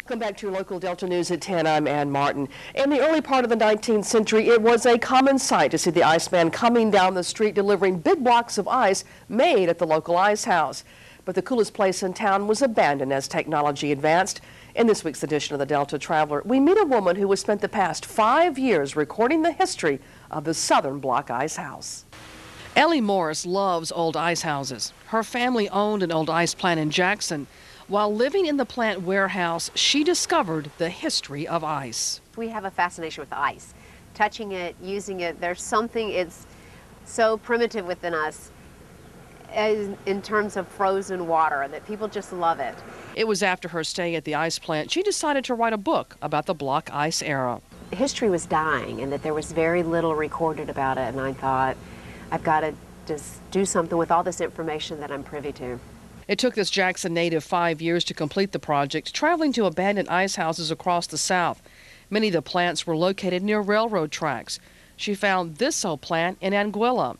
Welcome back to your local Delta News at 10. I'm Ann Martin. In the early part of the 19th century, it was a common sight to see the Iceman coming down the street delivering big blocks of ice made at the local ice house. But the coolest place in town was abandoned as technology advanced. In this week's edition of the Delta Traveler, we meet a woman who has spent the past 5 years recording the history of the Southern Block Ice House. Ellie Morris loves old ice houses. Her family owned an old ice plant in Jackson. While living in the plant warehouse, she discovered the history of ice. We have a fascination with ice. Touching it, using it, there's something, it's so primitive within us in terms of frozen water that people just love it. It was after her stay at the ice plant she decided to write a book about the block ice era. History was dying and that there was very little recorded about it, and I thought, I've got to just do something with all this information that I'm privy to. It took this Jackson native 5 years to complete the project, traveling to abandoned ice houses across the South. Many of the plants were located near railroad tracks. She found this old plant in Anguilla.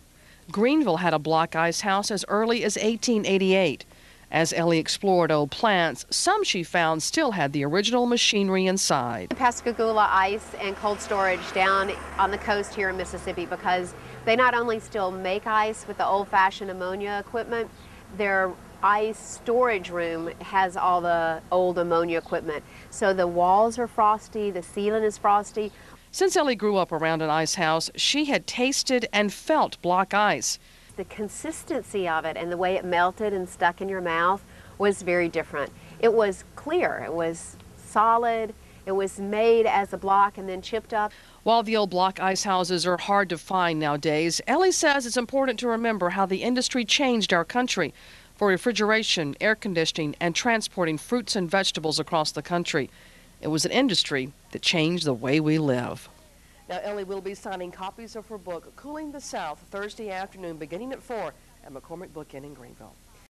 Greenville had a block ice house as early as 1888. As Ellie explored old plants, some she found still had the original machinery inside. Pascagoula ice and cold storage down on the coast here in Mississippi, because they not only still make ice with the old-fashioned ammonia equipment, their ice storage room has all the old ammonia equipment. So the walls are frosty, the ceiling is frosty. Since Ellie grew up around an ice house, she had tasted and felt block ice. The consistency of it and the way it melted and stuck in your mouth was very different. It was clear, it was solid, it was made as a block and then chipped up. While the old block ice houses are hard to find nowadays, Ellie says it's important to remember how the industry changed our country for refrigeration, air conditioning, and transporting fruits and vegetables across the country. It was an industry that changed the way we live. Now, Ellie will be signing copies of her book, Cooling the South, Thursday afternoon beginning at 4 at McCormick Book Inn in Greenville.